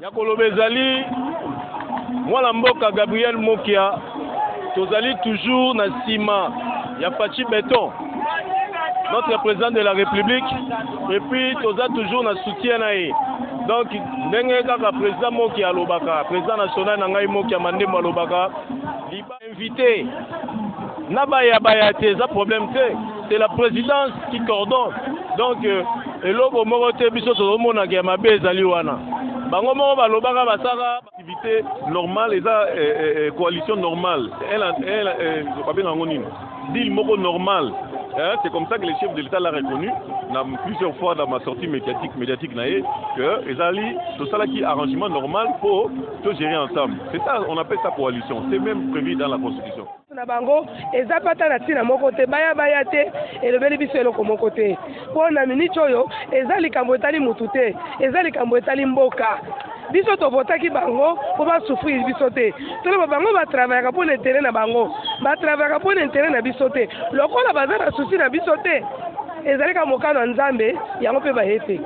Yakolobezali, moi la mboka Gabriel Mokia, tozali toujours na sima, ya Fachi Béton, notre président de la République, et puis toza toujours na soutien nae. Donc, ndenge kaka président Mokia Lobaka, président national Nangai Mokia Mandembo Lobaka, il va inviter. Nabaya Bayate, ça problème c'est la présidence qui coordonne. Donc, et l'autre morote biso tozomona ke mabe ezali wana. Bango moko balobaka basaka activité normale et coalition normale. Deal moko normal. C'est comme ça que le chef de l'État l'a reconnu plusieurs fois dans ma sortie médiatique que ezali tout ça là qui arrangement normal pour tout gérer ensemble. C'est ça, on appelle ça coalition. C'est même prévu dans la Constitution. Na bango ezapata na tina moko te baya te elobeli biso eloko moko te po na minute oyo ezali kambo etali mutu te ezali kambo etali mboka biso to votaki bango po ba souffrir biso te tolo bango ba travailler pour l'intérêt na bango ba travailler pour l'intérêt na biso te lokola bazana souci na biso te ezali ka mokano nzambe yango pe ba hete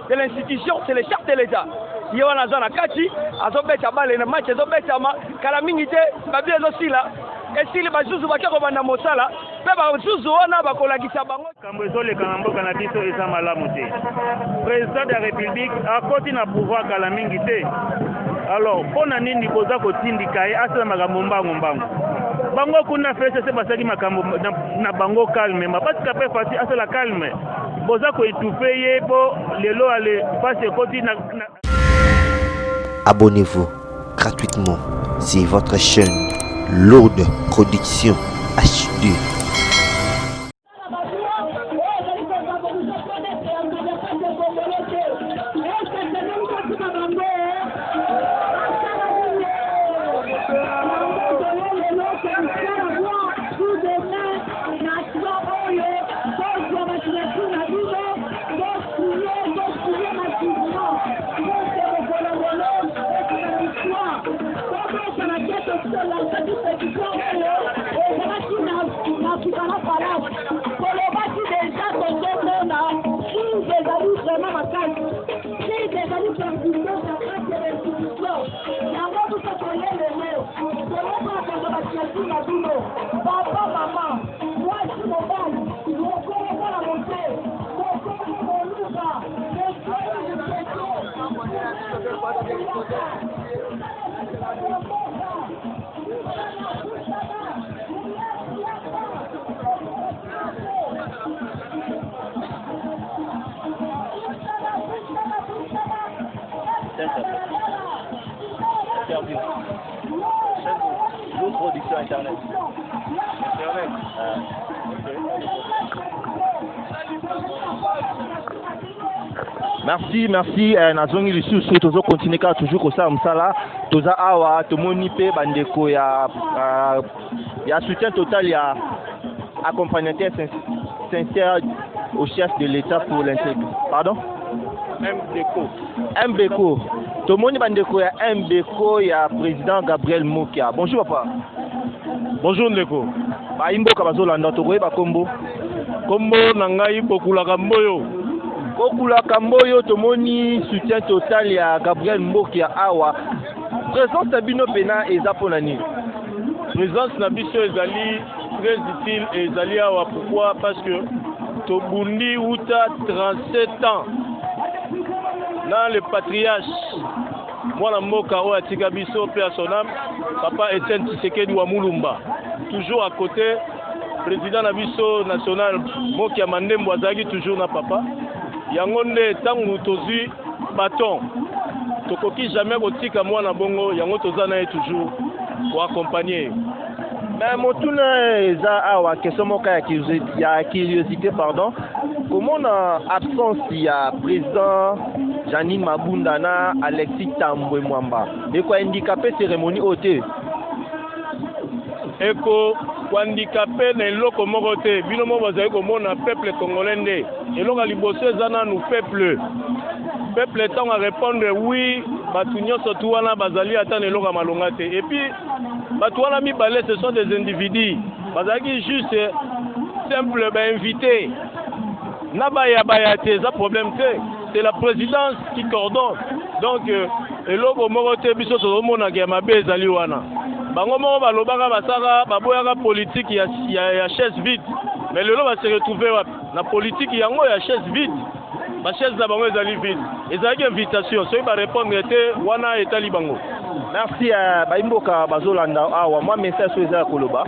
de l'institution, c'est le chef de l'État. Il y a un zone à Kati, à Zobeta Bale, le match Zobeta Kalamingite, Babie Zosila, et si les Bazous Bakabana Mosala, Babazous, on a Bakolagisa Bango. Kambezo le Kanambo Kanabiso et Samalamote. Président de la République a continué à pouvoir Kalamingite. Alors, pour Nanini Bozako Tindikae, Asa Magamomba Mombango. Bango kuna fait c'est parce que makambo na bango calme mais parce qu'après facile à la calme boza ko étouffer yebo lelo aller passer côté na. Abonnez-vous gratuitement sur votre chaîne Lourde Production HD. Production Internet. Merci. Nazongi lisusu tozo continuer ka toujours ko ça msala toza awa tomoni pe bandeko ya soutien total ya accompagnateur sincère au chef de l'État pour l'intégrité. Pardon? Mbeko. Tomoni bandeko ya Mbeko ya président Gabriel Mokia. Bonjour papa. Bonjour Ndeko. Ba imboka bazolanda to koyeba kombo. Kombo na ngai Bokula Kamboyo. Bokula Kamboyo tomoni soutien total ya Gabriel Mokia awa. Présence na bino pena eza pona nini? Présence na biso ezali très utile et ezali awa pourquoi parce que Tobundi Uta 37 ans. Dans le patriarche, moi la Moka ou Atika Biso, Père son âme, Papa Etienne Tshisekedi Wamulumba. Toujours à côté, président Nabiso national, Mokia Mandembo Azagi, toujours na papa. Yangonde Tangu Tozi Bâton. Tokoki jamais Otika moi na Bongo, Yango Tozana est toujours pour accompagner. Mais Motuna eza awa question moka ya curiosité pardon. Comment on absence ya président Janine Mabunda na Alexis Tambwe Mwamba et quoi handicapé cérémonie ôté eko handicapé na eloko moko te bino mo bazali komona peuple congolais nde eloko liboso eza nanu peuple ntango répondre oui batu nyonso tu wana bazali ata na eloko malonga te et puis batu wana mibale ce sont des individus bazalaki juste simple invité na baya te za problème te c'est la présidence qui coordonne. Donc eloko moko te biso tozomona ke mabe ezali wana. Bango moko balobaka basaka baboyaka politique ya chaise vide. Mais lelo va se retrouver la politique yango ya chaise vide. Ma chaise na bango ezali vide. Ezali invitation, soki ba répondre te wana etali bango. Merci à Baimboka Bazolanda awa moi message sur ezali koloba.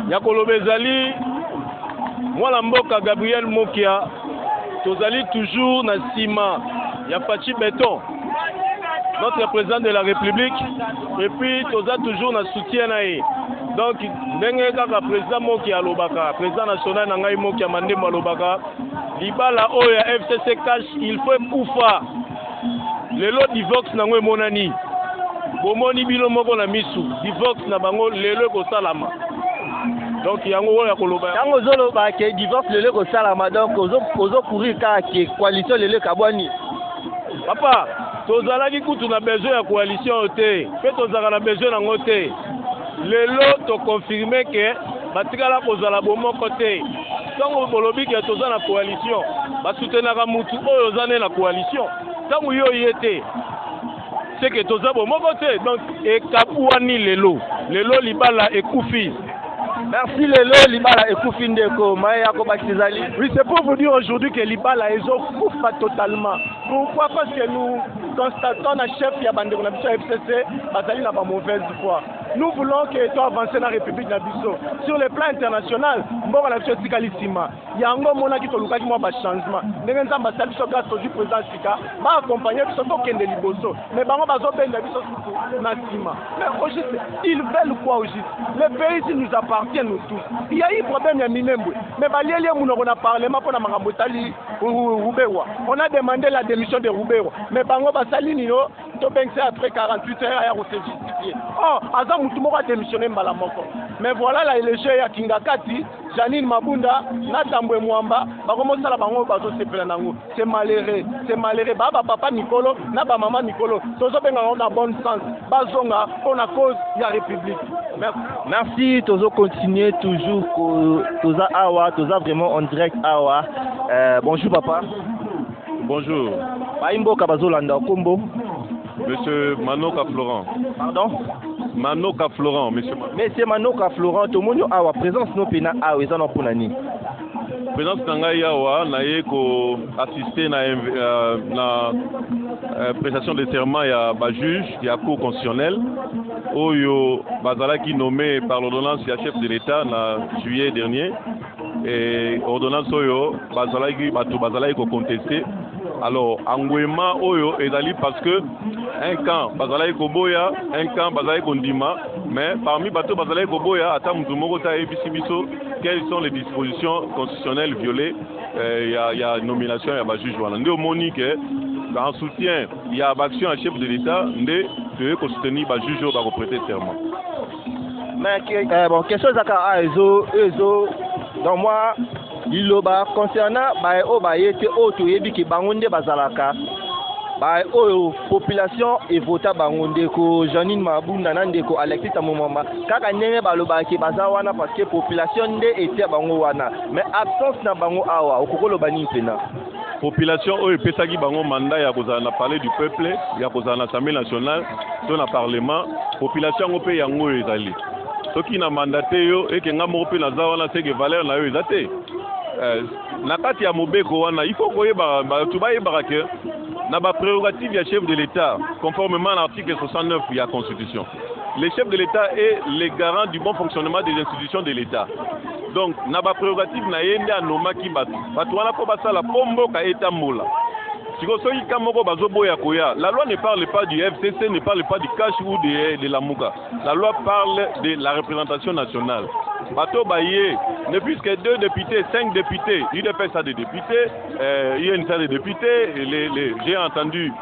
Ya koloba ezali mwana mboka Gabriel Mokia tozali toujours na sima ya Fachi Béton. Notre président de la République, et puis toza toujours na soutien na ye. Donc ndenge kaka président Mokia alobaka, président national na ngai Mokia Mandemba alobaka, libala oyo ya FCC cash il faut kufa. Lelo divorce nango emonani. Bomoni bilo moko na misu, divorce na bango lelo ko salama. Donc yango oyo koloba. Yango zoloba ke divorce lelo ko salama donc ozo courir ka ke coalition lelo kabwani. Papa tozalaki kutu na besoin ya coalition te pe tozalaka na besoin nango te lelo toconfirme ke batikala kozala bomoko te ntango bolobi ke toza na coalition basoutenaka mutu oyo oza ne na coalition ntango yo ye te c'est que toza bomoko te donc ekabuani lelo libala ekufi. Merci Lelo Libala et Koufindeko, Maya Kobakizali. Oui, c'est pour vous dire aujourd'hui que Libala est pas totalement. Pourquoi? Parce que nous constatons la chef Yabandeko Nabiso FCC, Bazali n'a pas mauvaise foi. Nous voulons que soit avancé dans la République Nabiso. Sur le plan international, bon la chose Sikalisima. Il y a un moment qui t'a qui m'a changement. N'engagez pas ça biso grâce au président Sika, va accompagner biso token de Liboso. Mais bango bazo ben Nabiso Nasima. Mais aujourd'hui, ils veulent quoi aujourd'hui? Le pays nous appartient nous tous. Il y a eu problème ya Minembwe. Mais balieli munoko na parlement pour na mangambotali Roubewa. On a demandé la démission de Roubewa. Mais bango basali nino to bense après 48 heures à se justifier. Oh, Azam Moutoumoko a démissionné Mbalamoko. Mais voilà la élection ya Kingakati, Janine Mabunda, Natambwe Mwamba, Bagomo Sala Bango Bazo Sepelanango. C'est malheureux, c'est malheureux. Baba papa Nicolo, Naba maman Nicolo. Tozo benga on a bon sens. Bazonga pour la cause de la République. Merci. Merci, Tozo continuer toujours Toza Awa, Toza vraiment en direct Awa. Bonjour papa. Bonjour. Baimboka Bazolanda Kombo. Monsieur Manoka Florent. Pardon? Manoka Florent, monsieur. Monsieur Manoka Florent, tout le monde a présence no pena awa ezana ponani. Présence nanga yawa na yeko assister na prestation de serment ya ba juge ya cour constitutionnelle oyo bazalaki nommé par l'ordonnance ya chef de l'État na juillet dernier et ordonnance oyo bazalaki ko contester. Alors, Angouema Oyo ezali parce que un camp bazalaki koboya, un camp bazalaki kondima, mais parmi bateau bazalaki koboya, ata mutu moko ta ebisi biso quelles sont les dispositions constitutionnelles violées. Il y a nomination ya ba juge wana. Nde omoni ke en soutien il y a action à chef de l'État nde te ko soutenir ba juge ba ko prêter serment. Mais bon, question zaka ezo donc moi Liloba concernant ba o ba yete o to yebi ki bangonde bazalaka ba o population et vota bangonde ko Janine Mabunda nande ko Alexis Tamomamba kaka ndenge baloba ki bazawana parce que population nde était bango wana mais absence na bango awa okokolo bani pena population oyo pesaki bango mandat ya kozala na parler du peuple ya kozala na Assemblée nationale to na parlement population ngo pe yango ezali soki na mandaté yo ekenga moko pe na zawana seke valeur na yo ezate na kati ya mobeko wana il faut koyeba tu bayebaka ke na ba prérogative ya chef de l'État conformément à l'article 69 de la Constitution. Le chef de l'État est le garant du bon fonctionnement des institutions de l'État. Donc na ba prérogative na yende anomaki batu wana po basala pombo ka etambola. Sikosoki kamoko bazoboya koya. La loi ne parle pas du FCC, ne parle pas du cash ou de la Mouka. La loi parle de la représentation nationale. Bateau Baye, ne plus que 2 députés, 5 députés, UDPS a des députés, INC a des députés, j'ai entendu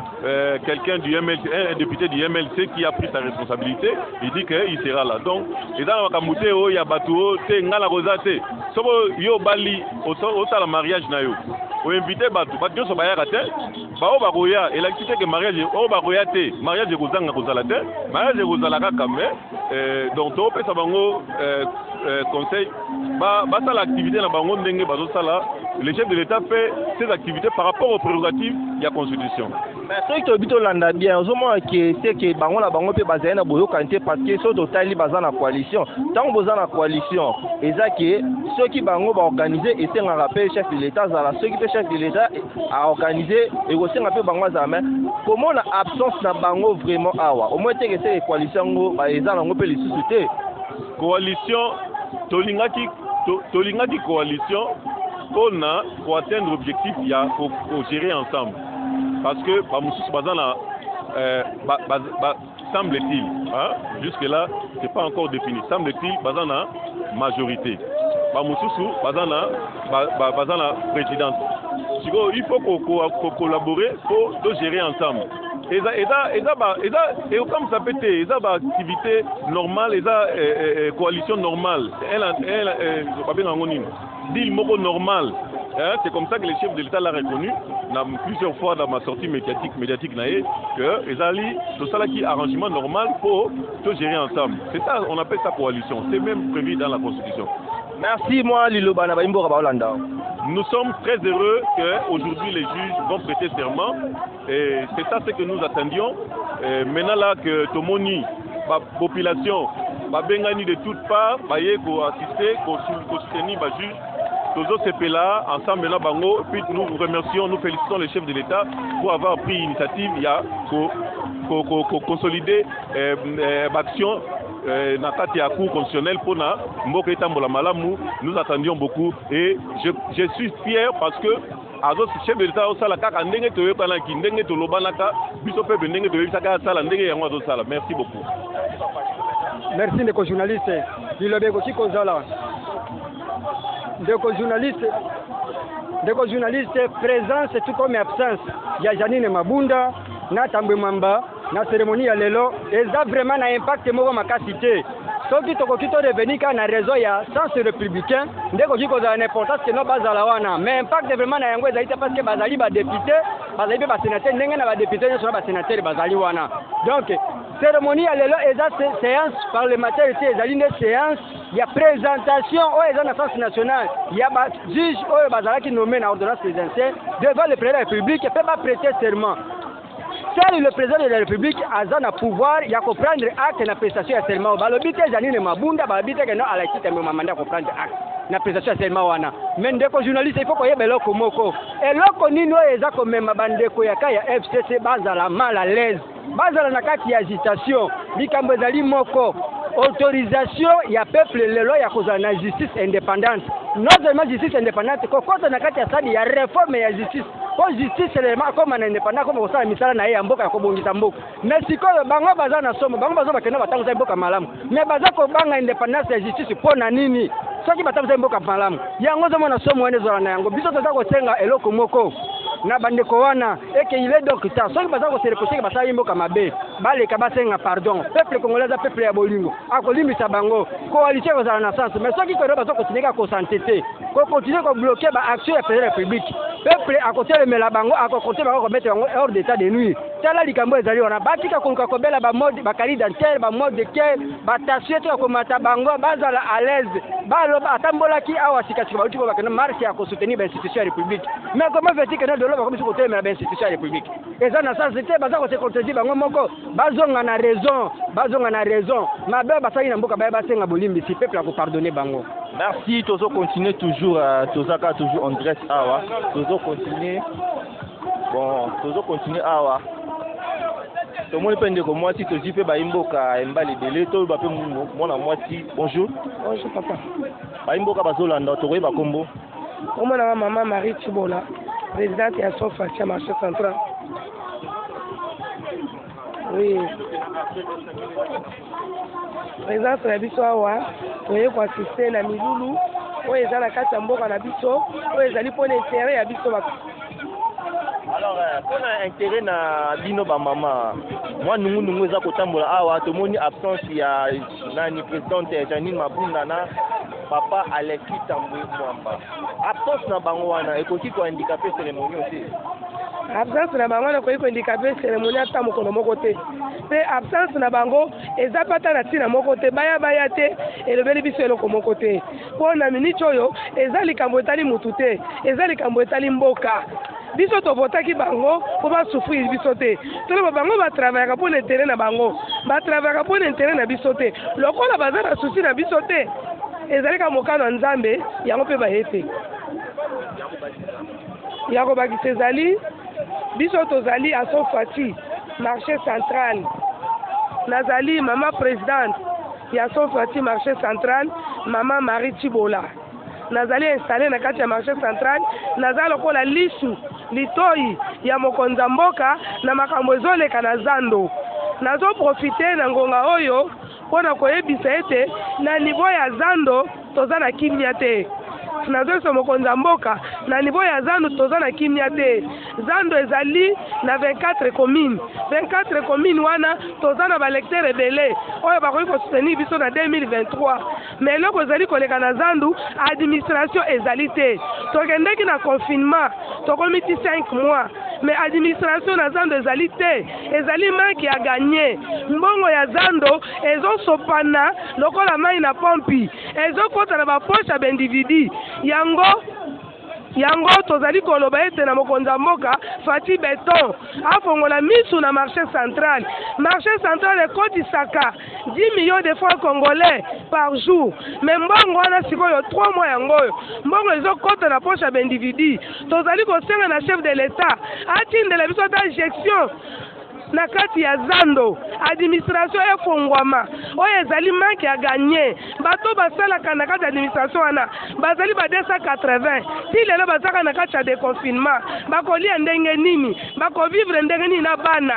quelqu'un du MLC, un député du MLC qui a pris sa responsabilité, il dit qu'il sera là. Donc, et dans la Kamute, il y a Bateau, Ngala Rosate, Sobo Yo Bali, au la mariage Nayo. Vous invitez Bateau, Bateau Sobayarate, Bao Baroya, et l'activité que mariage, oh Baroyate, mariage de Rosanga Rosalate, mariage de Rosalaka Kame, donc on peut savoir conseil ça l'activité na bango ndenge bazo sala le chef de l'État fait ses activités par rapport aux prérogatives de la Constitution. Mais ce qui est landa bien, c'est que bango la bango pe bazali na boyo kanté parce que so totali bazana na coalition. Tant bazana na coalition, eza que ceux qui bango ba organiser et c'est un rappel chef de l'État zala ceux qui pe chef de l'État a organisé et aussi un peu bango za mais comment la absence na bango vraiment awa. Au moins que c'est coalition ngo ba eza na ngo pe lisusu te. Coalition tolingaki coalition pour atteindre l'objectif il y a faut gérer ensemble. Parce que semble-t-il, hein, jusque-là, ce n'est pas encore défini. Semble-t-il, bazana majorité. Bazana présidence. Il faut qu'on collabore pour gérer ensemble. Et comme ça peut être, ils ont activité normale, ils ont coalition normale. Deal normal. C'est comme ça que le chef de l'État l'a reconnu plusieurs fois dans ma sortie médiatique que les alliés, tout ça là qui est arrangement normal pour tout gérer ensemble. C'est ça, on appelle ça coalition. C'est même prévu dans la Constitution. Merci moi Lilo Bana Baimbo Baolanda. Nous sommes très heureux qu'aujourd'hui les juges vont prêter serment. Et c'est ça ce que nous attendions. Maintenant là que Tomoni, la population, va bengani de toutes parts, va y assister, soutenir les juges. Tous ces pays-là, ensemble, bango, puis nous vous remercions, nous félicitons le chef de l'État pour avoir pris l'initiative pour consolider l'action dans la Cour constitutionnelle pour nous attendions beaucoup et je suis fier parce que le chef de l'État merci beaucoup. Merci les journalistes. Ndeko journaliste présence tout comme absence ya Janine Mabunda na Tambwe Mamba na cérémonie ya lelo eza vraiment na impact moko makasi te soki tokoki to revenir na réseau ya sens républicain ndeko kikoza na importance que no bazala wana mais impact vraiment na yango ezali te parce que bazali ba député bazali ba sénateur ndenge na ba député nyonso na ba sénateur bazali wana donc cérémonie ya lelo eza séance parlementaire te ezali une séance ya présentation oyo eza na sens national ya ba juge oyo bazalaki nommé na ordonnance présidentielle devant le président de la République peut pas prêter serment. Seul le président de la République a un pouvoir ya prendre acte na prestation ya serment. Balobi te Janine Mabunda balobi te que non ala kiti me mandat ko prendre acte na prestation ya serment wana. Mais ndeko journaliste il faut koyeba eloko moko. Eloko nini oyo eza ko mema bandeko ya kaya FCC bazala mal à l'aise. Bazala na kati ya agitation. Likambo ezali moko. Autorisation ya peuple lelo ya kozala na justice indépendante. Non seulement justice indépendante, kokota na kati ya sadi ya réforme ya justice. Pour justice élément comme na indépendant comme kosala misala na ye ya mboka ya kobongisa mboka. Mais sikoyo bango baza na somo, bango bazo bakenda batanguza mboka malamu. Mais baza ko banga indépendance ya justice pona nini? Soki batanguza mboka malamu. Yango zo mona somo wene zola na yango. Biso toza ko senga eloko moko. Na bandeko wana eke il est donc ça soki baza ko se reprocher basala mboka mabe. Baleka basenga pardon. Peuple congolais peuple ya bolingo. Akolimbisa bango coalition kozala na sens mais soki ko bazo continuer ko s'entêter ko continuer ko bloquer ba action ya président de la République peuple akotelemela bango akokote bango ko mettre bango hors d'état de nuire tala likambo ezali wana batika ko kobela ba mode ba carte d'identité ba mode de quel ba tassuer to ko mata bango bazala à l'aise baloba atambolaki awa sikasika ba uti ko bakena marche ya ko soutenir ba institution ya République mais comment fait-il que na dolo ba ko ko telemela ba institution ya République eza na sens te baza ko se contredire bango moko bazonga na raison mabe basali na mboka ba basenga bolimbi si peuple ko pardonner bango. Merci, toujours continuer toujours tozaka toujours en direct awa toujours continuer awa to mo pende ko moi si to jipe ba imboka embali dele to ba pe mona moi si bonjour papa ba imboka bazolanda to koyeba kombo omona maman Marie Chibola présidente ya Sofa cha marché central. Oui. Présence na biso awa toye ko assister na milulu oyo eza na kati ya mboka na biso oyo ezali mpona intérêt ya biso. Alors mpona intérêt na bino bamama mwa nungunungu eza kotambola awa tomoni absence ya nani présidente Janine Mabunda na papa Alexis Tambwe Mwamba. Absence na bango wana ekoki ko handicapé cérémonie aussi. absence na bango nakoki kohandikape cérémonie ata mokolo moko te mpe absence na bango eza pata na ntina moko te baya te elobeli biso eloko moko te mpo na miniti oyo eza likambo etali mutu te eza likambo etali mboka biso tobotaki bango mpo basouffrir biso te toloba bango batravayaka mpo na intere na bango batravayaka mpo na intere na biso te lokola baza na susi na biso te ezali ka mokano ya nzambe yango mpe baye te ya kobakisa ezali biso tozali aso fati marché central nazali mama présidente ya so fati marché central mama Marie Chibola nazali installé na kati ya marché central naza lokola lisu litoi ya mokonzi mboka na makambo ezoleka na zando nazoprofite na ngonga oyo mpona koyebisa ete na niveau ya zando toza na kimia te nazoyebisa mokonzi mboka na niveau ya zando toza na kimia te zando ezali na 24 commune 24 commune wana toza na balecteur ebele oyo bakoki kosoutenir biso na 2023 mais eloko ezali koleka na zandu administration ezali te tokendeki na confinement tokomi ti 5 mois mais administration na zando ezali te ezali manke ya ganye mbongo ya zando ezosopana lokola mai na pompi ezokota na bapoche ya baindividu yango tozali koloba ete na mokonzi mboka Fati Beton afongola misu na marché central ekotisaka 10 millions de francs congolais par jour mais mbongo wana sikoyo 3 mois yangoyo mbongo ezokota na poche ya baindividu tozali kosenga na chef de l'état atindela biso ata gestion na kati ya zando administration efongwama oyo ezali manke ya ganye bato basalaka na kati ya administration wana bazali ba 280 ti lelo bazaka na kati ya déconfinement bakolia ndenge nini bakovivre ndenge nini na bana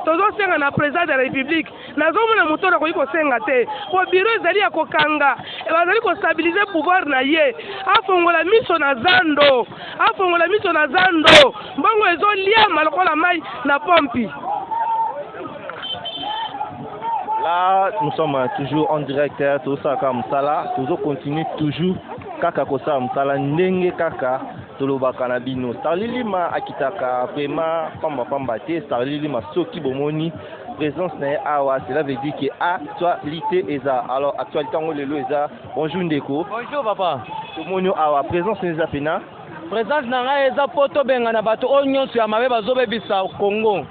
tozosenga na président de la république nazomona moto nakoki kosenga te po biro ezali ya kokanga bazali kostabilize pouvoir na ye afongola miso na zando mbongo ezoliama lokola mai na pompi. Là, nous sommes toujours en direct, tout ça comme ça là, toujours continue toujours kaka kosa msala ndenge kaka toloba kanabino. Starlili ma akitaka vraiment pamba te, Starlili ma soki bomoni présence na awa, cela veut dire que actualité eza. Alors actualité ngo lelo eza. Bonjour Ndeko. Bonjour papa. Tomoni awa présence eza pena. Présence na nga eza poto benga na bato onyonso ya mabe bazobebisa Congo.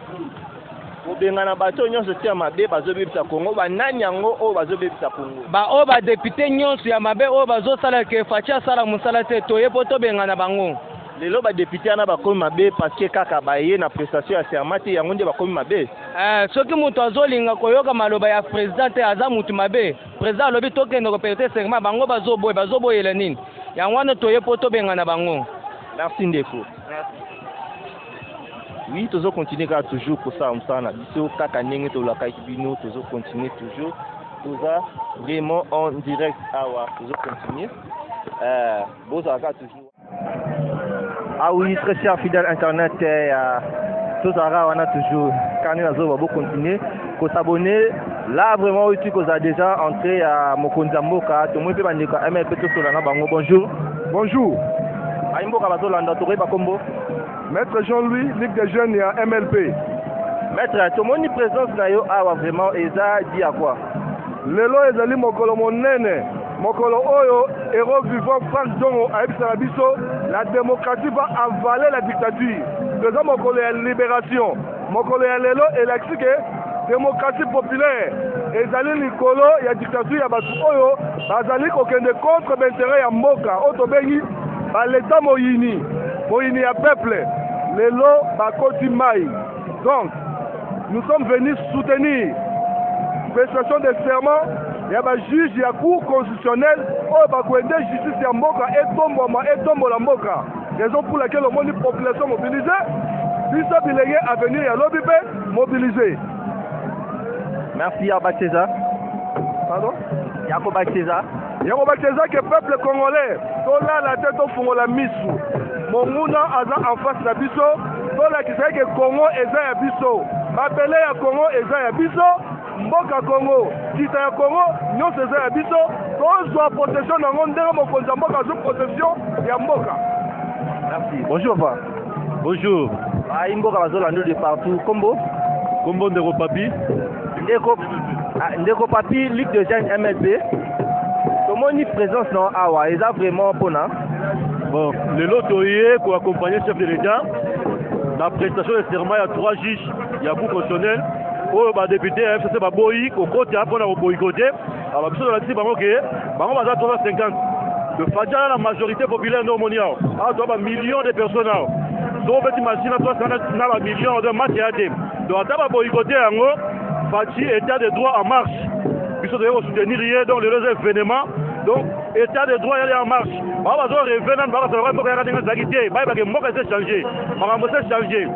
Obengana bato nyonso te mabe bazobebisa Congo banani yango o bazobebisa Congo ba o ba député nyonso ya mabe o bazosala ke facha sala musala te toye poto bengana bango lelo ba député ana bakomi mabe parce que kaka baye na prestation ya serment yango nde bakomi mabe soki mutu azolinga koyoka maloba ya président te aza mutu mabe président alobi tokende koperte serment bango bazoboyela nini yango wana toye poto bengana bango. Merci Ndeko. Oui, toujours continuer car toujours pour ça, on s'en a dit kaka nenge to la kaibino, toujours continuer toujours, tout ça vraiment en direct awa, toujours continuer. Beaux toujours. Ah oui, très cher fidèle internet, tout ça on a toujours. Quand nous avons continuer, qu'on s'abonner. Là vraiment tu as déjà entré à Mokonzi Mboka, tout le monde peut bandika MLP tout sur la bango. Bonjour. Bonjour. Aimboka bazolanda to ba kombo. Maître Jean-Louis, Ligue des jeunes et à MLP. Maître, ton moni présence na yo awa vraiment eza dit à quoi? Lelo ezali mokolo monene, mokolo oyo héros vivant Franck Dongo aebisa biso, la démocratie va avaler la dictature. Eza mokolo ya libération, mokolo ya lelo elakisi ke démocratie populaire ezali likolo ya dictature ya bato oyo bazali kokende contre l'intérêt ya mboka oyo tobengi ba l'état moyini ya peuple. Lelo bakoti mai. Donc, nous sommes venus soutenir prestation de serment. Il y a un juge, il y a un cour constitutionnel. Oh, bakwende justice ya mboka etombo la mboka. Raison pour laquelle le monde population mobilisée. Bisa bilenge à venir à l'OBP mobilisé. Merci Yacob César. Pardon? Yacob César. Yacob César que peuple congolais. Tout là la tête au fond la misu. Monguna aza en face la biso, tola kisaki ke Congo eza ya biso, mapele ya Congo eza ya biso, mboka Congo, kita ya Congo, nyonso eza ya biso, tozwa protection nango ndenge mokonzi ya mboka azwa protection ya mboka. Merci. Bonjour papa. Bonjour. Imboka bazolanda de partout. Combo Ndeko Papi. Ndeko Papi, Ligue de Jeunes MLB. Comment une présence non awa, est vraiment bon hein? Bon, le lot pour accompagner le chef de l'État. La prestation de serment, il y a 3 juges, il y a beaucoup constitutionnel. Oh, bah député FCC bah boy, au côté après on a boycotté. Alors bisous la dit bah ok, bah on va à 350. Le Fadja la majorité populaire non monial. Ah, doit bah millions de personnes là. Donc petit machine à 350 na ba millions de matchs à dem. Donc à ba boycotté en haut, Fadji état de droit en marche. Bisous de soutenir hier donc les événements. Donc état de droit il est en marche. Bah va revenir bah ça va pas regarder dans l'activité. Bah que moi que c'est changé. Bah moi c'est changé.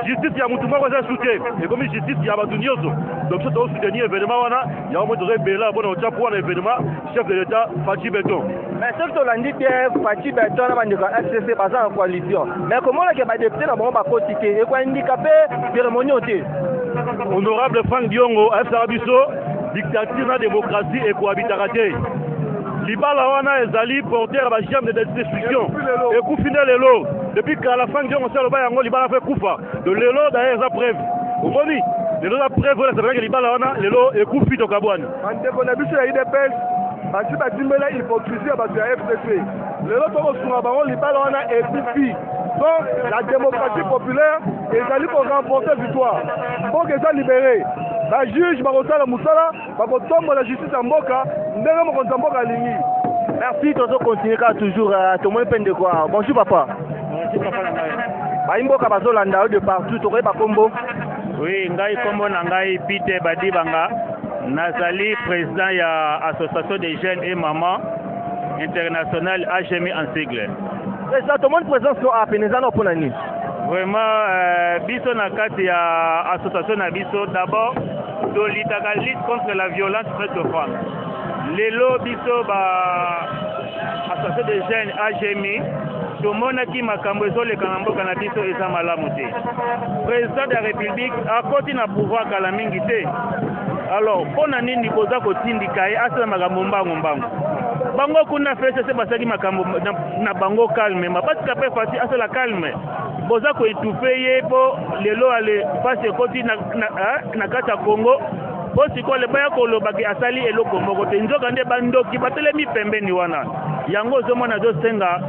Justice ya mutu moko za soutien et comme justice ya batu nyoso donc ça doit soutenir événement wana ya mo doit bela bon on tient pour l'événement chef de l'état Fadji Beton mais ceux qui l'ont dit que Fadji Beton na bandika FCC basa en coalition mais comment là que ba député na bango ba kotike et quoi handicapé cérémonie oté honorable Frank Diongo FCC Biso dictature na démocratie et cohabitation libala wana ezali porteur ba chambre de destruction et coup final lelo depuis qu'à la fin on sait le bail yango libala fait kufa de lelo d'ailleurs ça preuve omoni lelo la preuve là c'est vrai que libala wana lelo et coup fito kabwani ante kona biso ya IDPS basi badimela hypocrisie ya bato ya FCC lelo tokosunga bango libala wana ekufi donc la démocratie populaire ezali koremporter victoire mpo eza libéré bajuge bakosala mosala bakotombola justice ya mboka ndenge mokonzi ya mboka alingi. Merci, toujours continuer toujours tout le monde quoi. Bonjour papa. Bonjour papa na ngai. Baimboka bazolanda de partout to ba kombo. Oui, ngai kombo na ngai Peter Badibanga. Nazali président ya association des jeunes et mamans internationale AGMI en sigle. Et ça tout le monde présence no apeneza no ponani. Vraiment biso na kati ya association na biso d'abord de lutte contre la violence faite aux femmes. Lelo biso ba association des jeunes AGMI tomonaki makambo ezoleka na mboka na biso eza malamu te. Président de la République akoti na pouvoir kala mingi te. Alors pona nini boza kotindika ye asala makambo mbangu bango kuna FCC basaki makambo na bango calme mapatika pe fasi asala calme boza ko étouffer ye po lelo ale passe koti na kata Congo po siko le baya koloba ki asali eloko moko te nzoka nde bandoki batelemi pembeni wana yango zomona zo senga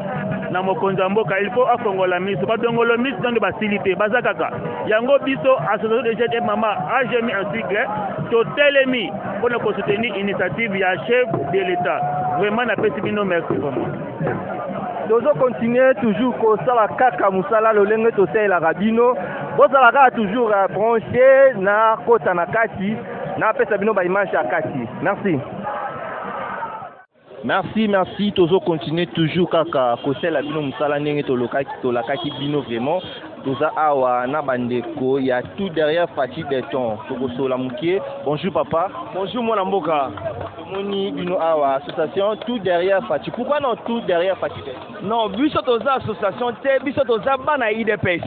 na mokonzi mboka il faut afongola miso badongolo miso nde basilite bazakaka yango biso association des jeunes et maman AGMI en sigle totelemi pour ko soutenir initiative ya chef de l'État vraiment na pesi bino merci vraiment dozo continuer toujours ko sala kaka musala lolenge to sala rabino bozala ka toujours branché na kota na kati na pesa bino ba image ya kati merci toujours continuer toujours kaka ko sala bino musala ndenge to lokaki bino vraiment toza awa na bandeko ya tout derrière Fadji Beton tokosola mukie. Bonjour papa. Bonjour mon mboka. Moni bino awa association tout derrière Fadji. Pourquoi non tout derrière Fadji Beton? Non, biso toza association te, biso toza bana IDPS.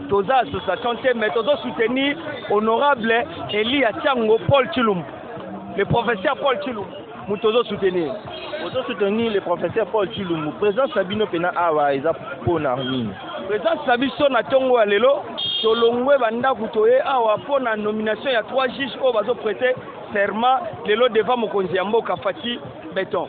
Toza association te, mais toza soutenir honorable Eli Atiango Paul Chilum. Le professeur Paul Chilum. Nous toza soutenir. Toza soutenir le professeur Paul Chilum. Président Sabino Pena awa eza pona nini? Président Sabiso na tongo ya lelo tolongwe bandaku toye awa pona nomination ya 3 juges au bazo prêter serment lelo devant mokonzi ya mboka Fadji Beton.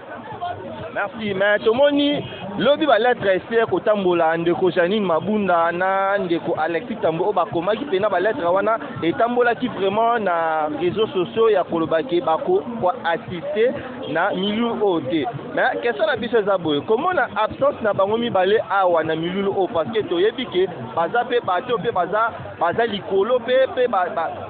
Merci, mais tomoni lobi ba lettre ese ko tambola ndeko Janine Mabunda na ndeko Alexis Tambo o bakoma ki pena ba lettre wana etambola ki vraiment na réseaux sociaux ya kolobaki bako pour assister na milu ote. Mais question na biso za boye comment na absence na bango mibale awa na milu o parce que toyebi ke baza pe bato pe baza likolo pe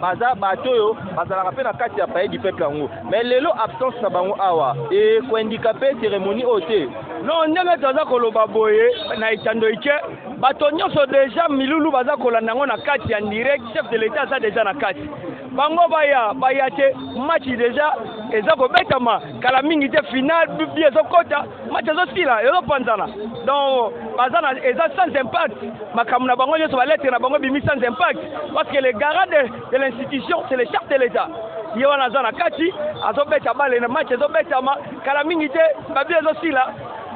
baza bato yo bazala pe na kati ya pays du peuple ngo mais lelo absence na bango awa et ko handicapé cérémonie ote. Non, ndenge toza koloba boye na itando ike bato nyonso déjà milulu baza kolanda ngo na kati ya direct chef de l'état ça déjà na kati bango baya te match déjà eza ko betama kala mingi te final bi ezokota match ezosila ezopanzana donc bazana eza sans impact makambo na bango nyonso balete na bango bimi sans impact parce que le garant de l'institution c'est le chef de l'état ye wana aza na kati azobeta bale na match ezobetama kala mingi te babi ezosila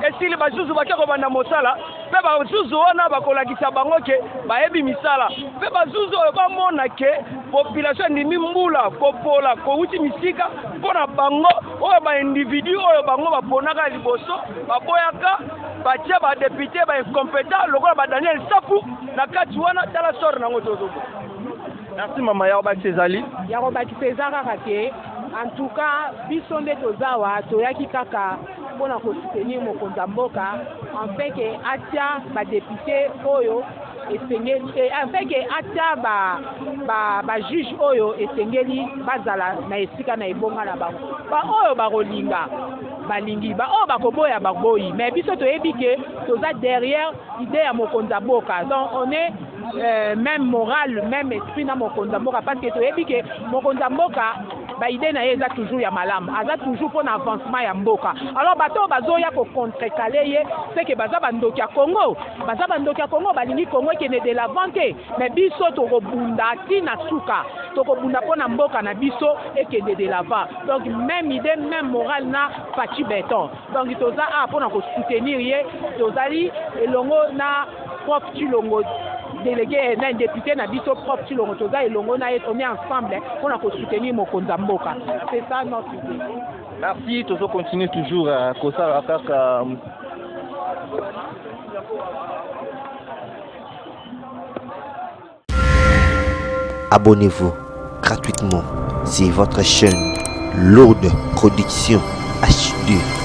esili basusu bakia kobanda mosala mpe bazuzu wana bakolakisa bango ke bayebi misala mpe bazuzu oyo bamona ke population endimi mbula kopola kowuti misika mpona bango oyo baindividu oyo bango baponaka liboso baboyaka batia badepute baincompétent lokola badaniel sapu na kati wana tala sore nango tozobo. Merci mama Yarobaki ezali. Yarobaki ezaka kake en tout cas biso nde tozawa toyaki kaka mpona kosoutenir mokonzi ya mboka afin ke atia badepute oyo esengeli afin ke atia bajuge oyo esengeli bazala na esika na ebonga na bango baoyo bakolinga balingi baoyo bakoboya baboyi mais biso toyebi ke toza derrière idée ya mokonzi ya mboka donc on est même moral même esprit na mokonzi ya mboka parce que toyebi ke mokonzi ya mboka baide na ye eza toujours ya malamu aza toujours mpona avancement ya mboka alors bato oyo bazoya kocontrekale ye seke baza bandoki ya congo balingi congo ekende de l'avant te mais biso tokobunda ntina suka tokobunda mpona mboka na biso ekende de l'avant donc même idée même morale na Fachi Beton donc toza a mpona kosoutenir ye tozali elongo na prof Chilongo délégué na député na biso prof Chilongo toza elongo na on est ensemble pour na soutenir mokonzi ya mboka c'est ça notre idée. Merci, tozo continue toujours kosala kaka Abonnez-vous gratuitement sur votre chaîne Lourde Production HD.